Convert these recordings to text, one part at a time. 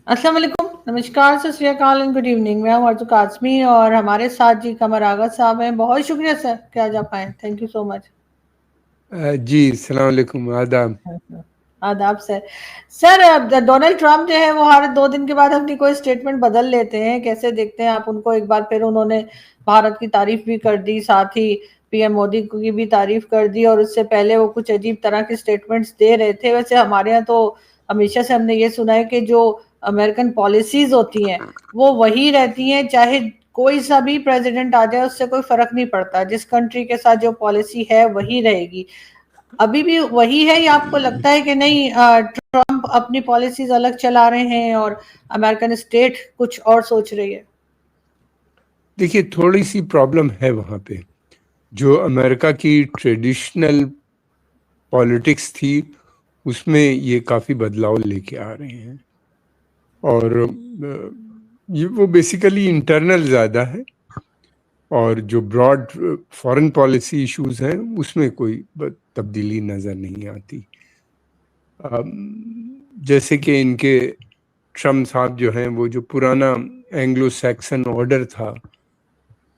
अस्सलाम वालेकुम, नमस्कार, सत श्री अकाल एंड गुड इवनिंग। मैं हूं अर्जुन काज़मी और हमारे साथ जी कमर आगा साहब हैं। बहुत शुक्रिया सर कि आज आप आए। Thank you so much. जी अस्सलाम वालेकुम, आदाब। आदाब सर। सर, डोनाल्ड ट्रम्प जो है वो हर 2 दिन के बाद अपनी कोई स्टेटमेंट बदल लेते हैं, कैसे देखते हैं आप उनको? एक बार फिर उन्होंने भारत की तारीफ भी कर दी, साथ ही पीएम मोदी की भी तारीफ कर दी, और उससे पहले वो कुछ अजीब तरह के स्टेटमेंट्स दे रहे थे। वैसे हमारे यहाँ तो हमेशा से हमने ये सुना है कि जो अमेरिकन पॉलिसीज होती हैं वो वही रहती हैं, चाहे कोई सा भी प्रेसिडेंट आ जाए उससे कोई फर्क नहीं पड़ता। जिस कंट्री के साथ जो पॉलिसी है वही रहेगी। अभी भी वही है या आपको लगता है कि नहीं, ट्रम्प अपनी पॉलिसीज अलग चला रहे हैं और अमेरिकन स्टेट कुछ और सोच रही है? देखिए, थोड़ी सी प्रॉब्लम है वहाँ पे। जो अमेरिका की ट्रेडिशनल पॉलिटिक्स थी उसमें ये काफ़ी बदलाव लेके आ रहे हैं, और ये वो बेसिकली इंटरनल ज़्यादा है, और जो ब्रॉड फॉरेन पॉलिसी इश्यूज हैं उसमें कोई तब्दीली नज़र नहीं आती। जैसे कि इनके ट्रम्प साहब जो हैं वो जो पुराना एंग्लो सैक्सन ऑर्डर था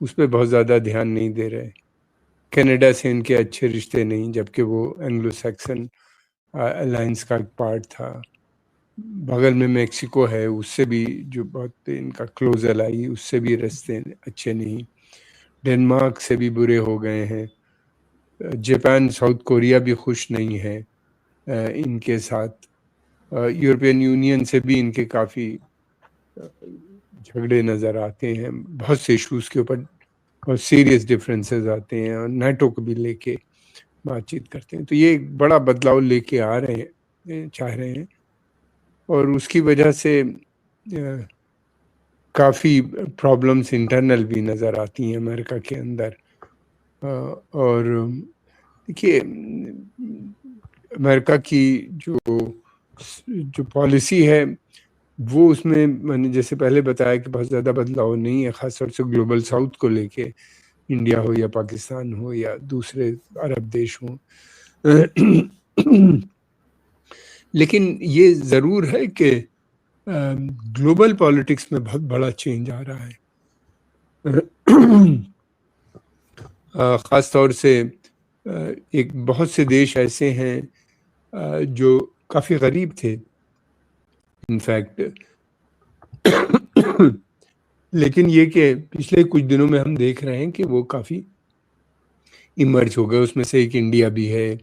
उस पर बहुत ज़्यादा ध्यान नहीं दे रहे। कनाडा से इनके अच्छे रिश्ते नहीं, जबकि वो एंग्लो सैक्सन अलायंस का एक पार्ट था। बगल में मेक्सिको है, उससे भी जो बहुत इनका क्लोज अलाई, उससे भी रिश्ते अच्छे नहीं। डेनमार्क से भी बुरे हो गए हैं। जापान, साउथ कोरिया भी खुश नहीं है इनके साथ। यूरोपियन यूनियन से भी इनके काफ़ी झगड़े नज़र आते हैं, बहुत से इश्यूज़ के ऊपर और सीरियस डिफरेंसेस आते हैं, और नाटो को भी लेके बातचीत करते हैं। तो ये एक बड़ा बदलाव लेके आ रहे हैं, चाह रहे हैं, और उसकी वजह से काफ़ी प्रॉब्लम्स इंटरनल भी नज़र आती हैं अमेरिका के अंदर। और देखिए, अमेरिका की जो पॉलिसी है वो, उसमें मैंने जैसे पहले बताया कि बहुत ज़्यादा बदलाव नहीं है, ख़ासतौर से ग्लोबल साउथ को लेके, इंडिया हो या पाकिस्तान हो या दूसरे अरब देश हों। लेकिन ये ज़रूर है कि ग्लोबल पॉलिटिक्स में बहुत बड़ा चेंज आ रहा है। ख़ास तौर से एक बहुत से देश ऐसे हैं जो काफ़ी गरीब थे इनफैक्ट, लेकिन ये कि पिछले कुछ दिनों में हम देख रहे हैं कि वो काफ़ी इमर्ज हो गए। उसमें से एक इंडिया भी है,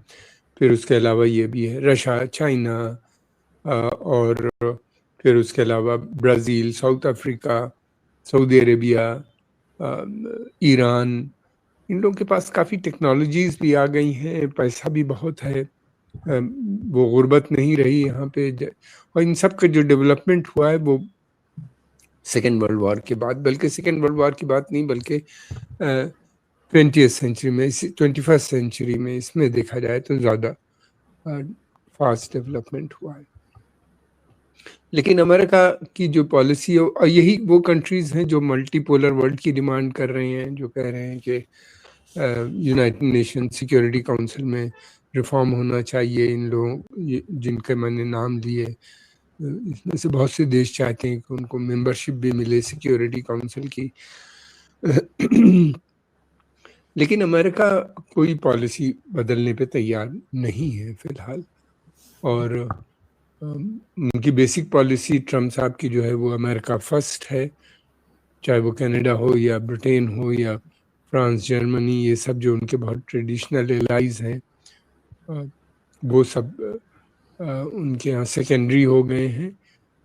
फिर उसके अलावा ये भी है रशिया, चाइना, और फिर उसके अलावा Brazil, South Africa, Saudi Arabia, Iran. इन लोगों के पास काफ़ी टेक्नोलॉजीज़ भी आ गई हैं, पैसा भी बहुत है, वो गुर्बत नहीं रही यहाँ पे। और इन सब का जो डेवलपमेंट हुआ है वो सेकेंड वर्ल्ड वॉर के बाद, बल्कि सेकेंड वर्ल्ड वॉर की बात नहीं, बल्कि 20th सेंचुरी में, 21st सेंचुरी में इसमें देखा जाए तो ज़्यादा फास्ट डेवलपमेंट हुआ है। लेकिन अमेरिका की जो पॉलिसी है, और यही वो कंट्रीज़ हैं जो मल्टीपोलर वर्ल्ड की डिमांड कर रहे हैं, जो कह रहे हैं कि यूनाइटेड नेशन सिक्योरिटी काउंसिल में रिफॉर्म होना चाहिए। इन लोगों जिनके मैंने नाम लिए, इसमें से बहुत से देश चाहते हैं कि उनको मेंबरशिप भी मिले सिक्योरिटी काउंसिल की। लेकिन अमेरिका कोई पॉलिसी बदलने पे तैयार नहीं है फिलहाल, और उनकी बेसिक पॉलिसी ट्रम्प साहब की जो है वो अमेरिका फर्स्ट है, चाहे वो कनाडा हो या ब्रिटेन हो या फ्रांस, जर्मनी, ये सब जो उनके बहुत ट्रेडिशनल एलाइज हैं, वो सब उनके यहाँ सेकेंडरी हो गए हैं।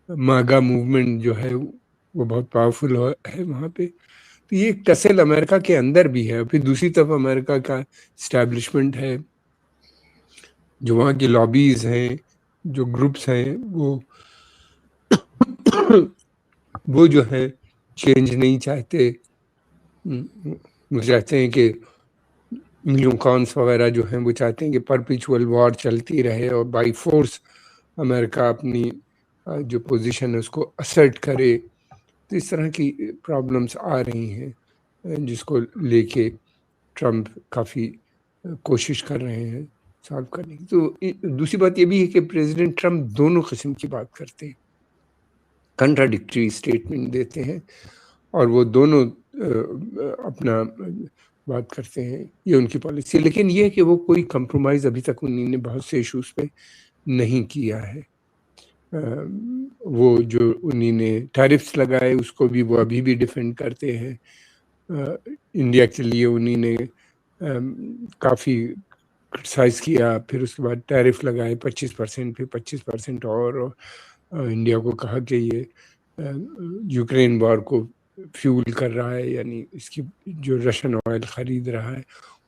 मागा मूवमेंट जो है वो बहुत पावरफुल है वहाँ पे। तो ये एक टसल अमेरिका के अंदर भी है। फिर दूसरी तरफ अमेरिका का इस्टेब्लिशमेंट है, जो वहाँ की लॉबीज हैं, जो ग्रुप्स हैं, वो जो है चेंज नहीं चाहते। वो चाहते हैं कि न्यूकॉन्स वगैरह जो हैं वो चाहते हैं कि परपिचुअल वॉर चलती रहे, और बाई फोर्स अमेरिका अपनी जो पोजीशन है उसको असर्ट करे। तो इस तरह की प्रॉब्लम्स आ रही हैं, जिसको लेके ट्रम्प काफ़ी कोशिश कर रहे हैं सॉल्व करने की। तो दूसरी बात ये भी है कि प्रेसिडेंट ट्रम्प दोनों किस्म की बात करते हैं। कंट्राडिक्टरी स्टेटमेंट देते हैं और वो दोनों अपना बात करते हैं, ये उनकी पॉलिसी है। लेकिन ये है कि वो कोई कंप्रोमाइज़ अभी तक उन्होंने बहुत से इश्यूज़ पे नहीं किया है। वो जो उन्होंने टैरिफ्स लगाए उसको भी वो अभी भी डिफेंड करते हैं। इंडिया के लिए उन्होंने काफ़ी क्रिटिसाइज़ किया, फिर उसके बाद टैरिफ लगाए 25%, फिर 25% और इंडिया को कहा कि ये यूक्रेन वॉर को फ्यूल कर रहा है, यानी इसकी जो रशियन ऑयल ख़रीद रहा है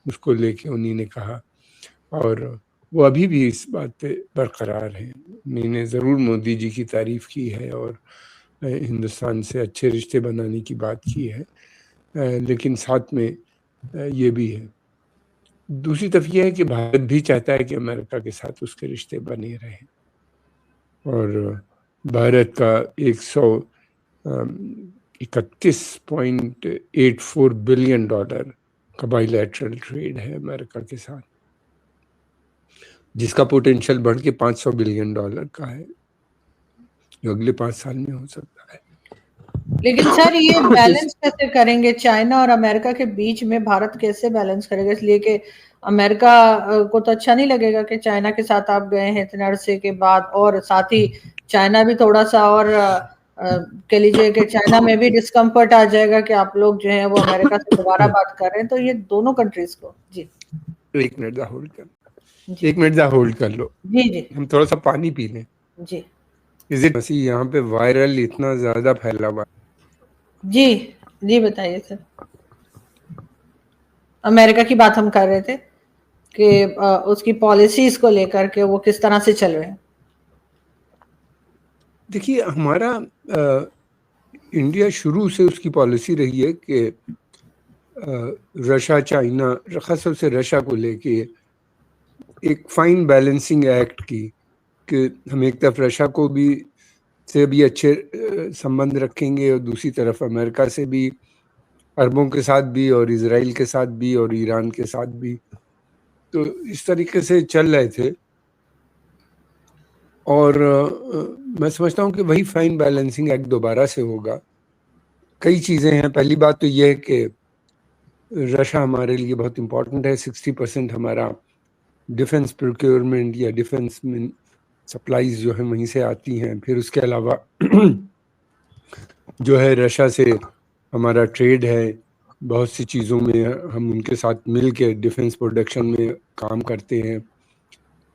उसको लेके उन्होंने कहा, और वो अभी भी इस बात पे बरकरार हैं। उन्होंने ज़रूर मोदी जी की तारीफ़ की है और हिंदुस्तान से अच्छे रिश्ते बनाने की बात की है, लेकिन साथ में ये भी है। दूसरी तरफ ये है कि भारत भी चाहता है कि अमेरिका के साथ उसके रिश्ते बने रहें, और भारत का 131.84 बिलियन डॉलर का बायलैटरल ट्रेड है अमेरिका के साथ, जिसका पोटेंशियल बढ़ के 500 बिलियन डॉलर का है, जो अगले 5 साल में हो सकता है। लेकिन सर ये बैलेंस कैसे करेंगे चाइना और अमेरिका के बीच में? भारत कैसे बैलेंस करेगा? इसलिए कि अमेरिका को तो अच्छा नहीं लगेगा कि चाइना के साथ आप गए हैं इतने अरसे के बाद, और साथ ही चाइना भी थोड़ा सा और कह लीजिए कि चाइना में भी डिस्कम्फर्ट आ जाएगा कि आप लोग जो है वो अमेरिका से दोबारा बात कर रहे हैं। तो ये दोनों कंट्रीज को जी 1 मिनट दा होल्ड कर, 1 मिनट दा होल्ड कर लो जी जी, हम थोड़ा सा पानी पी लें जी। इज इट मसीह यहाँ पे वायरल इतना ज्यादा फैला हुआ? जी जी बताइए सर। अमेरिका की बात हम कर रहे थे कि उसकी पॉलिसीज को लेकर के वो किस तरह से चल रहे हैं। देखिए हमारा इंडिया शुरू से उसकी पॉलिसी रही है कि रशिया चाइना, खासतौर से रशिया को लेके एक फाइन बैलेंसिंग एक्ट की, कि हम एक तरफ रशिया को भी से भी अच्छे संबंध रखेंगे और दूसरी तरफ अमेरिका से भी, अरबों के साथ भी, और इजराइल के साथ भी, और ईरान के साथ भी। तो इस तरीके से चल रहे थे, और मैं समझता हूँ कि वही फाइन बैलेंसिंग एक्ट दोबारा से होगा। कई चीज़ें हैं। पहली बात तो यह है कि रशिया हमारे लिए बहुत इम्पोर्टेंट है। 60% हमारा डिफेंस प्रोक्योरमेंट या डिफेंस में सप्लाईज जो है वहीं से आती हैं। फिर उसके अलावा जो है रशिया से हमारा ट्रेड है, बहुत सी चीज़ों में हम उनके साथ मिल के डिफेंस प्रोडक्शन में काम करते हैं,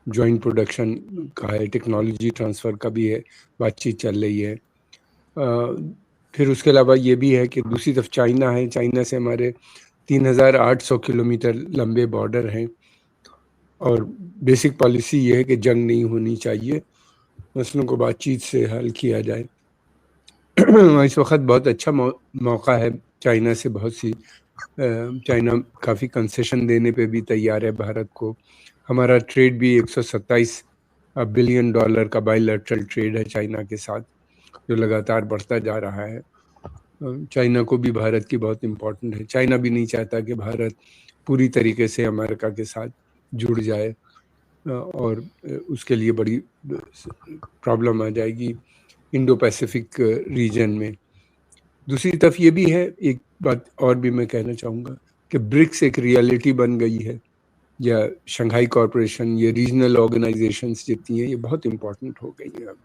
जॉइंट प्रोडक्शन का है, टेक्नोलॉजी ट्रांसफ़र का भी है, बातचीत चल रही है। फिर उसके अलावा ये भी है कि दूसरी तरफ चाइना है, चाइना से हमारे 3800 किलोमीटर लंबे बॉर्डर हैं, और बेसिक पॉलिसी ये है कि जंग नहीं होनी चाहिए, मसलों को बातचीत से हल किया जाए। इस वक्त बहुत अच्छा मौका है चाइना से, बहुत सी चाइना काफ़ी कंसेशन देने पे भी तैयार है भारत को। हमारा ट्रेड भी 127 बिलियन डॉलर का बायलैटरल ट्रेड है चाइना के साथ, जो लगातार बढ़ता जा रहा है। चाइना को भी भारत की बहुत इम्पोर्टेंट है। चाइना भी नहीं चाहता कि भारत पूरी तरीके से अमेरिका के साथ जुड़ जाए, और उसके लिए बड़ी प्रॉब्लम आ जाएगी इंडो पैसिफिक रीजन में। दूसरी तरफ ये भी है, एक बात और भी मैं कहना चाहूँगा कि ब्रिक्स एक रियलिटी बन गई है, या शंघाई कॉरपोरेशन, ये रीजनल ऑर्गेनाइजेशंस जितनी हैं ये बहुत इम्पोर्टेंट हो गई हैं अब।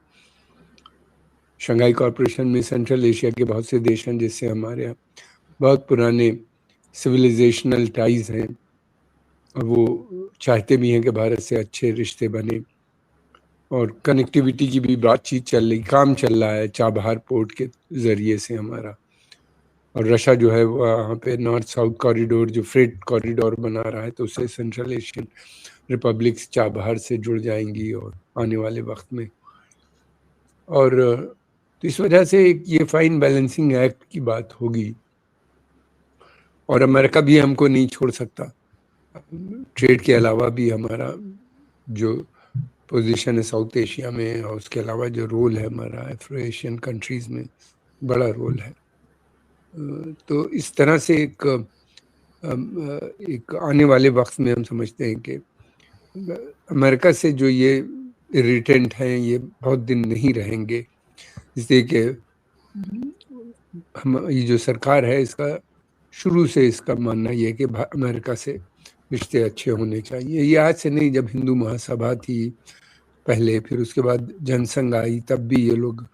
शंघाई कॉरपोरेशन में सेंट्रल एशिया के बहुत से देश हैं जिससे हमारे यहाँ बहुत पुराने सिविलाइजेशनल टाइज हैं, और वो चाहते भी हैं कि भारत से अच्छे रिश्ते बने, और कनेक्टिविटी की भी बातचीत चल रही, काम चल रहा है चाबहार पोर्ट के ज़रिए से हमारा। और रशिया जो है वहाँ पे नॉर्थ साउथ कॉरिडोर, जो फ्रेट कॉरिडोर बना रहा है, तो उससे सेंट्रल एशियन रिपब्लिक्स चाबहार से जुड़ जाएंगी और आने वाले वक्त में। और तो इस वजह से ये फाइन बैलेंसिंग एक्ट की बात होगी, और अमेरिका भी हमको नहीं छोड़ सकता। ट्रेड के अलावा भी हमारा जो पोजीशन है साउथ एशिया में, और उसके अलावा जो रोल है हमारा एफ्रो एशियन कंट्रीज़ में, बड़ा रोल है। तो इस तरह से एक आने वाले वक्त में हम समझते हैं कि अमेरिका से जो ये इरिटेंट हैं ये बहुत दिन नहीं रहेंगे, इसलिए कि हम ये जो सरकार है इसका शुरू से इसका मानना ये है कि अमेरिका से रिश्ते अच्छे होने चाहिए। ये आज से नहीं, जब हिंदू महासभा थी पहले, फिर उसके बाद जनसंघ आई, तब भी ये लोग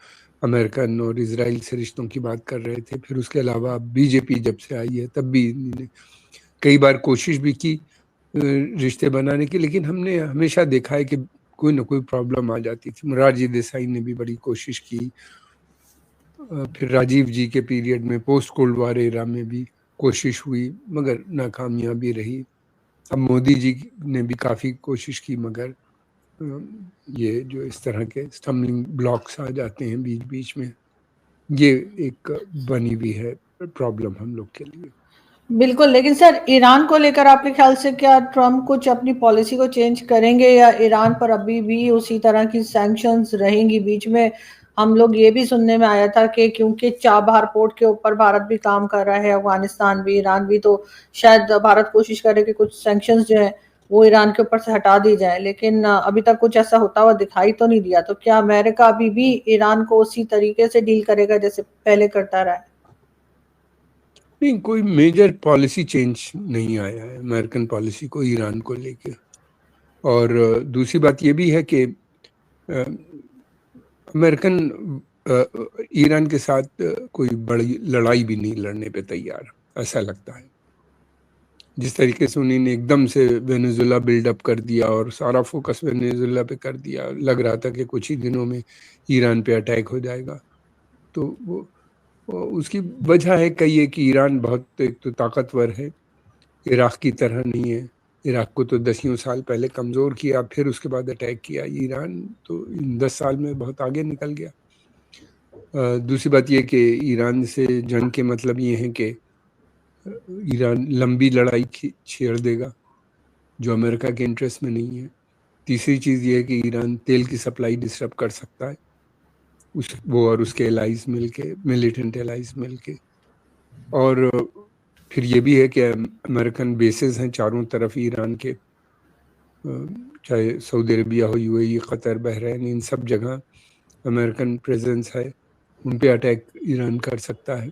अमेरिकन और इजराइल से रिश्तों की बात कर रहे थे। फिर उसके अलावा बीजेपी जब से आई है तब भी इन्होंने कई बार कोशिश भी की रिश्ते बनाने की, लेकिन हमने हमेशा देखा है कि कोई ना कोई प्रॉब्लम आ जाती थी। मोरारजी देसाई ने भी बड़ी कोशिश की, फिर राजीव जी के पीरियड में पोस्ट कोल्ड वार एरा में भी कोशिश हुई मगर नाकामयाबी रही। अब मोदी जी ने भी काफ़ी कोशिश की मगर ये जो इस तरह के स्टम्बलिंग ब्लॉक्स आ जाते हैं बीच बीच में, ये एक बनी हुई है प्रॉब्लम हम लोग के लिए। बिल्कुल, लेकिन सर ईरान को लेकर आपके ख्याल से क्या ट्रम्प कुछ अपनी पॉलिसी को चेंज करेंगे या ईरान पर अभी भी उसी तरह की सैंक्शंस रहेंगी? बीच में हम लोग ये भी सुनने में आया था कि क्योंकि चाबहार पोर्ट के ऊपर भारत भी काम कर रहा है, अफगानिस्तान भी, ईरान भी, तो शायद भारत कोशिश करे कि कुछ सैंक्शंस जो है वो ईरान के ऊपर से हटा दी जाए, लेकिन अभी तक कुछ ऐसा होता हुआ दिखाई तो नहीं दिया। तो क्या अमेरिका अभी भी ईरान को उसी तरीके से डील करेगा जैसे पहले करता रहा है? नहीं, कोई मेजर पॉलिसी चेंज नहीं आया है अमेरिकन पॉलिसी को ईरान को लेके। और दूसरी बात ये भी है कि अमेरिकन ईरान के साथ कोई बड़ी लड़ाई भी नहीं लड़ने पे तैयार, ऐसा लगता है। जिस तरीके से उन्होंने एकदम से वेनेजुएला बिल्डअप कर दिया और सारा फोकस वेनेजुएला पे कर दिया, लग रहा था कि कुछ ही दिनों में ईरान पे अटैक हो जाएगा। तो वो उसकी वजह है कई है कि ईरान बहुत एक तो ताकतवर है, इराक की तरह नहीं है। इराक को तो 10 साल पहले कमज़ोर किया, फिर उसके बाद अटैक किया। ईरान तो इन 10 साल में बहुत आगे निकल गया। दूसरी बात यह कि ईरान से जंग के मतलब ये है कि ईरान लंबी लड़ाई छेड़ देगा जो अमेरिका के इंटरेस्ट में नहीं है। तीसरी चीज़ ये है कि ईरान तेल की सप्लाई डिस्टर्ब कर सकता है, वो और उसके एलाइज मिलके, मिलिटेंट एलाइज मिलके। और फिर ये भी है कि अमेरिकन बेसेस हैं चारों तरफ ईरान के, चाहे सऊदी अरबिया हो, यूएई, कतर, बहरीन, इन सब जगह अमेरिकन प्रेजेंस है। उन पे अटैक ईरान कर सकता है,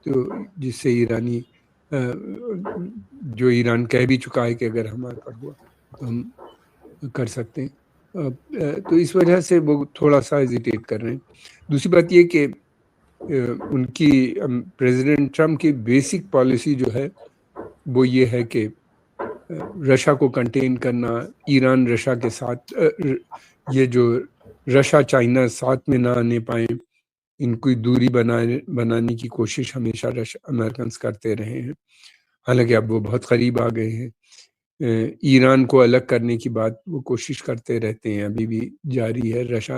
तो जिससे ईरानी जो ईरान कह भी चुका है कि अगर हमारे पर हुआ तो हम कर सकते हैं। तो इस वजह से वो थोड़ा सा हेजिटेट कर रहे हैं। दूसरी बात ये कि उनकी प्रेसिडेंट ट्रम्प की बेसिक पॉलिसी जो है वो ये है कि रशिया को कंटेन करना, ईरान रशिया के साथ, ये जो रशिया चाइना साथ में ना आने पाए, इनकी दूरी बनाने की कोशिश हमेशा अमेरिकन करते रहे हैं। हालांकि अब वो बहुत करीब आ गए हैं। ईरान को अलग करने की बात वो कोशिश करते रहते हैं, अभी भी जारी है। रशिया,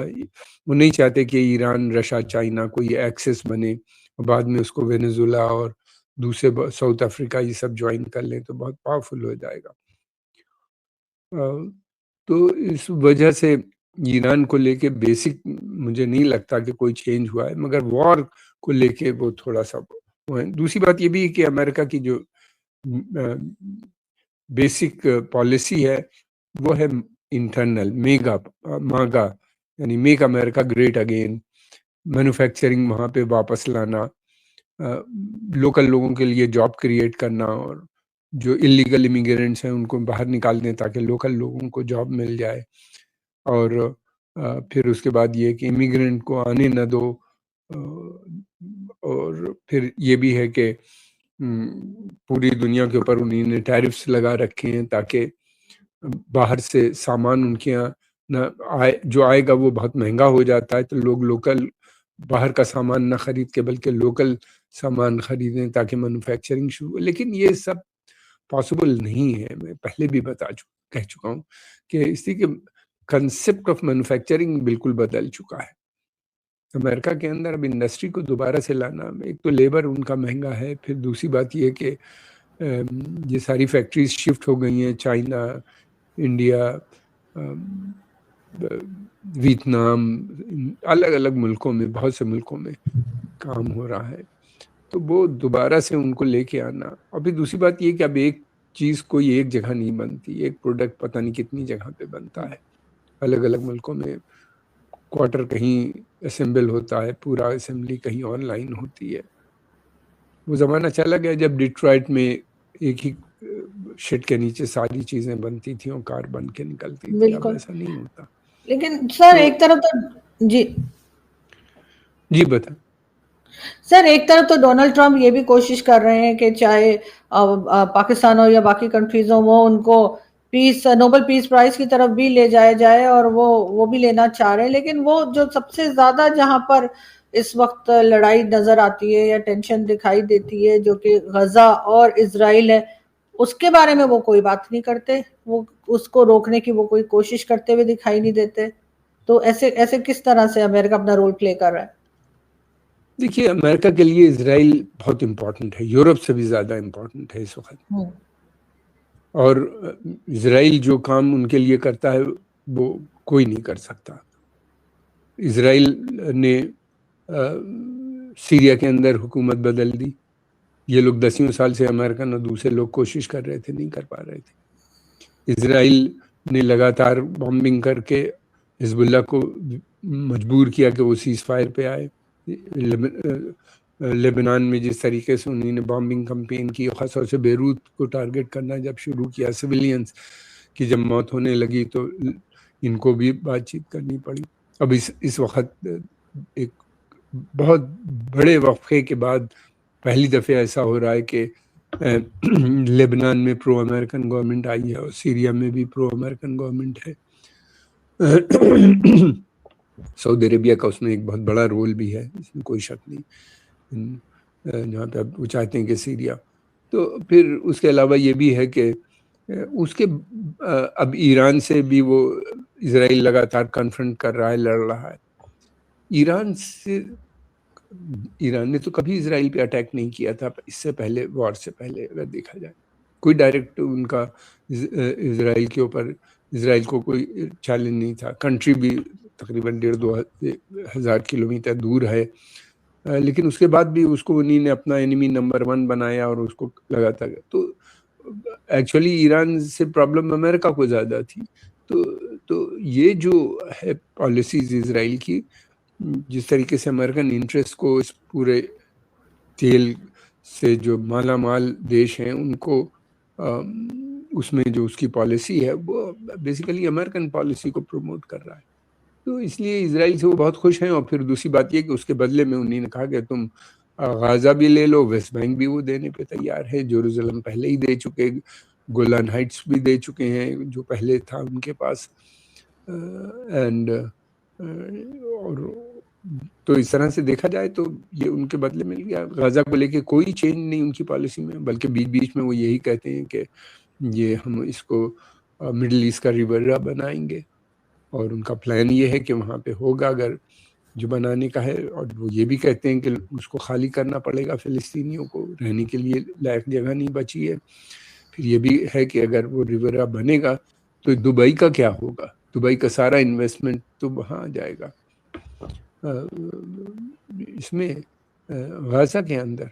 वो नहीं चाहते कि ईरान रशिया चाइना को ये एक्सेस बने और बाद में उसको वेनेजुएला और दूसरे साउथ अफ्रीका ये सब ज्वाइन कर लें तो बहुत पावरफुल हो जाएगा। तो इस वजह से ईरान को लेके बेसिक मुझे नहीं लगता कि कोई चेंज हुआ है, मगर वॉर को लेके वो थोड़ा सा वो है। दूसरी बात ये भी है कि अमेरिका की जो बेसिक पॉलिसी है वो है इंटरनल मागा, यानी make America great again, manufacturing वहाँ पे वापस लाना, लोकल लोगों के लिए जॉब क्रिएट करना और जो इलीगल इमिग्रेंट्स हैं उनको बाहर निकाल दें ताकि लोकल लोगों को जॉब मिल जाए। और फिर उसके बाद ये कि इमिग्रेंट को आने न दो। और फिर ये भी है कि पूरी दुनिया के ऊपर उन्होंने टैरिफ्स लगा रखे हैं ताकि बाहर से सामान उनके यहाँ न आए, जो आएगा वो बहुत महंगा हो जाता है, तो लोग लोकल बाहर का सामान ना खरीद के बल्कि लोकल सामान खरीदें ताकि मैन्युफैक्चरिंग शुरू हो। लेकिन ये सब पॉसिबल नहीं है। मैं पहले भी कह चुका हूँ कि इसी के कंसेप्ट ऑफ मैन्युफैक्चरिंग बिल्कुल बदल चुका है। अमेरिका के अंदर अब इंडस्ट्री को दोबारा से लाना, एक तो लेबर उनका महंगा है, फिर दूसरी बात ये कि ये सारी फैक्ट्रीज शिफ्ट हो गई हैं चाइना, इंडिया, वियतनाम, अलग अलग मुल्कों में, बहुत से मुल्कों में काम हो रहा है, तो वो दोबारा से उनको लेके आना। और फिर दूसरी बात ये कि अब एक चीज़ कोई एक जगह नहीं बनती, एक प्रोडक्ट पता नहीं कितनी जगह पे बनता है, अलग अलग मुल्कों में क्वार्टर कहीं असेंबल होता है, पूरा असेंबली कहीं ऑनलाइन होती है। वो ज़माना चला गया जब डिट्रॉइट में एक ही शेड के नीचे सारी चीज़ें बनती थी और कार बन के निकलती थी। अब ऐसा नहीं होता। लेकिन सर एक तरफ तो जी बता। सर एक तरफ तो डोनाल्ड ट्रंप ये भी कोशिश कर रहे हैं कि चाहे पाकिस्तान हो या बाकी कंट्रीज हो, वो उनको नोबेल पीस प्राइज की तरफ भी ले जाया जाए और वो भी लेना चाह रहे हैं। लेकिन वो जो सबसे ज्यादा जहां पर इस वक्त लड़ाई नजर आती है या टेंशन दिखाई देती है, जो कि गजा और इजराइल है, उसके बारे में वो कोई बात नहीं करते। वो उसको रोकने की वो कोई कोशिश करते हुए दिखाई नहीं देते। तो ऐसे ऐसे किस तरह से अमेरिका अपना रोल प्ले कर रहा है? देखिए, अमेरिका के लिए इजराइल बहुत इम्पोर्टेंट है, यूरोप से भी ज़्यादा इम्पोर्टेंट है इस वक्त। और इजराइल जो काम उनके लिए करता है वो कोई नहीं कर सकता। इजराइल ने सीरिया के अंदर हुकूमत बदल दी। ये लोग दसियों साल से अमेरिकन और दूसरे लोग कोशिश कर रहे थे, नहीं कर पा रहे थे। इजराइल ने लगातार बॉम्बिंग करके हिजबुल्लाह को मजबूर किया कि वो सीज फायर पे आए। लेबनान में जिस तरीके से उन्होंने बॉम्बिंग कैंपेन की, खासतौर से बेरूत को टारगेट करना जब शुरू किया, सिविलियंस की जब मौत होने लगी तो इनको भी बातचीत करनी पड़ी। अब इस वक्त एक बहुत बड़े वक्फे के बाद पहली दफ़े ऐसा हो रहा है कि लेबनान में प्रो अमेरिकन गवर्नमेंट आई है और सीरिया में भी प्रो अमेरिकन गवर्नमेंट है। सऊदी अरेबिया का उसमें एक बहुत बड़ा रोल भी है, इसमें कोई शक नहीं, जहाँ पे अब वो चाहते हैं कि सीरिया। तो फिर उसके अलावा ये भी है कि उसके अब ईरान से भी वो इजराइल लगातार कन्फ्रंट कर रहा है, लड़ रहा है। ईरान ने तो कभी इजराइल पे अटैक नहीं किया था इससे पहले, वॉर से पहले अगर देखा जाए। कोई डायरेक्ट उनका इजराइल के ऊपर, इजराइल को कोई चैलेंज नहीं था। कंट्री भी तकरीबन 1,500-2,000 किलोमीटर दूर है, लेकिन उसके बाद भी उसको उन्हीं ने अपना एनिमी नंबर 1 बनाया और उसको लगातार। तो एक्चुअली ईरान से प्रॉब्लम अमेरिका को ज़्यादा थी। तो ये जो है पॉलिसीज इजराइल की, जिस तरीके से अमेरिकन इंटरेस्ट को इस पूरे तेल से जो माला माल देश हैं उनको उसमें जो उसकी पॉलिसी है वो बेसिकली अमेरिकन पॉलिसी को प्रमोट कर रहा है। तो इसलिए इजराइल से वो बहुत खुश हैं। और फिर दूसरी बात ये कि उसके बदले में उन्होंने कहा कि तुम गाजा भी ले लो, वेस्ट बैंक भी वो देने पे तैयार है, जेरूसलम पहले ही दे चुके, गोलान हाइट्स भी दे चुके हैं जो पहले था उनके पास। एंड और तो इस तरह से देखा जाए तो ये उनके बदले मिल गया। गाजा को लेके कोई चेंज नहीं उनकी पॉलिसी में, बल्कि बीच बीच में वो यही कहते हैं कि ये हम इसको मिडिल ईस्ट का रिवरा बनाएंगे और उनका प्लान ये है कि वहाँ पे होगा अगर जो बनाने का है। और वो ये भी कहते हैं कि उसको खाली करना पड़ेगा, फिलिस्तीनियों को रहने के लिए लायक जगह नहीं बची है। फिर ये भी है कि अगर वो रिवरा बनेगा तो दुबई का क्या होगा, दुबई का सारा इन्वेस्टमेंट तो वहाँ आ जाएगा इसमें गाजा के अंदर।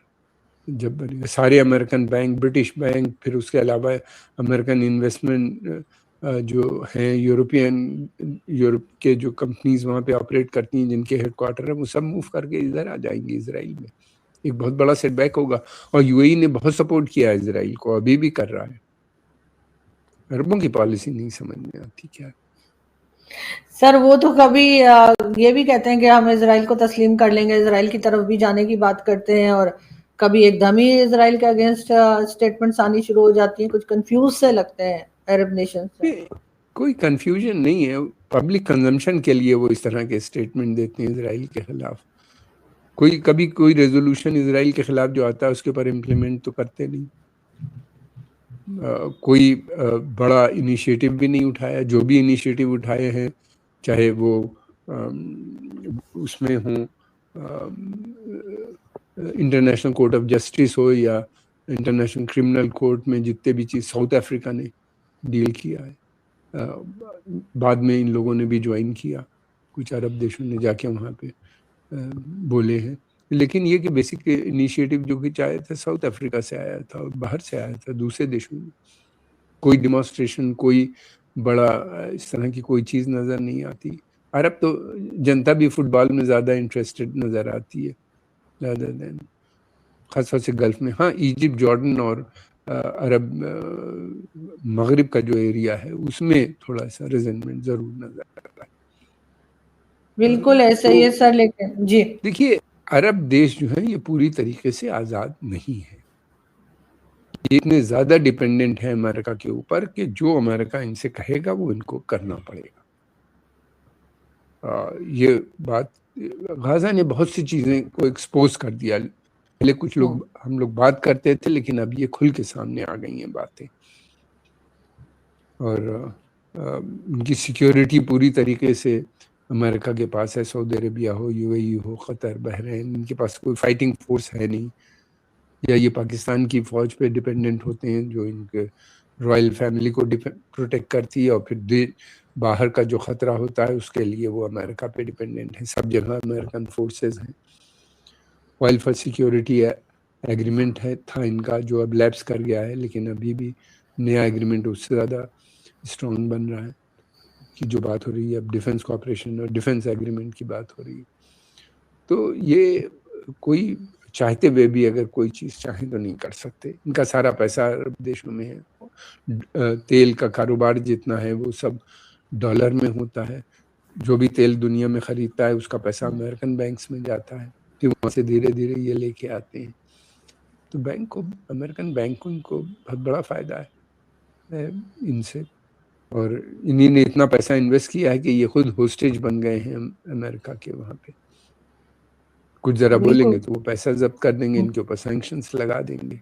जब बनेगा सारे अमेरिकन बैंक, ब्रिटिश बैंक, फिर उसके अलावा अमेरिकन इन्वेस्टमेंट जो हैं, यूरोप के जो कंपनीज वहाँ पे ऑपरेट करती हैं जिनके हेडक्वार्टर हैं, वो सब मूव करके इधर आ जाएंगे इजराइल में। एक बहुत बड़ा सेटबैक होगा। और यूएई ने बहुत सपोर्ट किया इजराइल को, अभी भी कर रहा है। अरबों की पॉलिसी नहीं समझ में आती क्या। सर वो तो कभी ये भी कहते हैं कि हम इजराइल को तस्लीम कर लेंगे, इजराइल की तरफ भी जाने की बात करते हैं, और कभी एकदम ही इजराइल के अगेंस्ट स्टेटमेंट्स आनी शुरू हो जाती हैं। कुछ कंफ्यूज से लगते हैं अरब नेशन से। कोई कंफ्यूजन नहीं है, पब्लिक कंजम्पशन के लिए वो इस तरह के स्टेटमेंट देते हैं इजराइल के खिलाफ। कभी कोई रेजोल्यूशन इजराइल के खिलाफ जो आता है उसके ऊपर इम्प्लीमेंट तो करते नहीं। कोई बड़ा इनिशिएटिव भी नहीं उठाया। जो भी इनिशिएटिव उठाए हैं, चाहे वो उसमें हो इंटरनेशनल कोर्ट ऑफ जस्टिस हो या इंटरनेशनल क्रिमिनल कोर्ट में, जितने भी चीज़ साउथ अफ्रीका ने डील किया है, बाद में इन लोगों ने भी ज्वाइन किया, कुछ अरब देशों ने जाके वहाँ पे बोले हैं। लेकिन ये कि बेसिक इनिशिएटिव जो कि चाहे था साउथ अफ्रीका से आया था और बाहर से आया था, दूसरे देशों में कोई डिमॉन्स्ट्रेशन, कोई बड़ा इस तरह की कोई चीज़ नज़र नहीं आती। अरब तो जनता भी फुटबॉल में ज़्यादा इंटरेस्टेड नज़र आती है ज़्यादा देन खासतौर से गल्फ में। हाँ, इजिप्ट, जॉर्डन और अरब मगरिब का जो एरिया है उसमें थोड़ा सा रिजेंटमेंट ज़रूर नज़र आता है। बिल्कुल ऐसा ही है सर, लेकिन जी देखिए, अरब देश जो है ये पूरी तरीके से आज़ाद नहीं है। ये इतने ज़्यादा डिपेंडेंट है अमेरिका के ऊपर कि जो अमेरिका इनसे कहेगा वो इनको करना पड़ेगा। ये बात गाज़ा ने बहुत सी चीज़ें को एक्सपोज कर दिया। पहले कुछ लोग हम लोग बात करते थे, लेकिन अब ये खुल के सामने आ गई हैं बातें। और उनकी सिक्योरिटी पूरी तरीके से अमेरिका के पास है। सऊदी अरेबिया हो, यूएई हो, कतर, बहरीन, इनके पास कोई फाइटिंग फोर्स है नहीं, या ये पाकिस्तान की फ़ौज पे डिपेंडेंट होते हैं जो इनके रॉयल फैमिली को प्रोटेक्ट करती है, और फिर बाहर का जो ख़तरा होता है उसके लिए वो अमेरिका पे डिपेंडेंट है। सब जगह अमेरिकन फोर्सेस हैं। ऑयल फॉर सिक्योरिटी एग्रीमेंट था इनका, जो अब लैप्स कर गया है, लेकिन अभी भी नया एग्रीमेंट उससे ज़्यादा स्ट्रॉन्ग बन रहा है। कि जो बात हो रही है अब डिफेंस कॉपरेशन और डिफेंस एग्रीमेंट की बात हो रही है। तो ये कोई चाहते हुए भी अगर कोई चीज़ चाहे तो नहीं कर सकते। इनका सारा पैसा अरब देशों में है। तेल का कारोबार जितना है वो सब डॉलर में होता है। जो भी तेल दुनिया में खरीदता है उसका पैसा अमेरिकन बैंक्स में जाता है, फिर वहाँ से धीरे धीरे ये लेके आते हैं। तो बैंक को, अमेरिकन बैंकों को बहुत बड़ा फायदा है इनसे, और इन्हीं ने इतना पैसा इन्वेस्ट किया है कि ये खुद होस्टेज बन गए हैं अमेरिका के वहाँ पे। कुछ जरा बोलेंगे तो वो पैसा जब्त कर देंगे, इनके ऊपर सैंक्शंस लगा देंगे।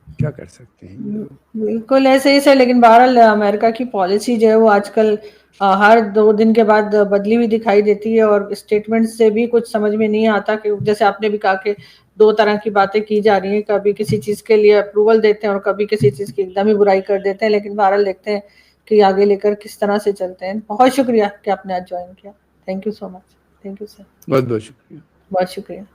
क्या कर सकते हैं ये लोग। बिल्कुल ऐसे ही सर, लेकिन बहरहाल अमेरिका की पॉलिसी जो है वो आजकल हर 2 दिन के बाद बदली हुई दिखाई देती है, और स्टेटमेंट से भी कुछ समझ में नहीं आता कि जैसे आपने भी कहा कि 2 तरह की बातें की जा रही हैं, कभी किसी चीज़ के लिए अप्रूवल देते हैं और कभी किसी चीज़ की एकदम ही बुराई कर देते हैं। लेकिन बहरहाल देखते हैं कि आगे लेकर किस तरह से चलते हैं। बहुत शुक्रिया कि आपने आज ज्वाइन किया। Thank you so much. Thank you sir. बहुत बहुत शुक्रिया। बहुत शुक्रिया।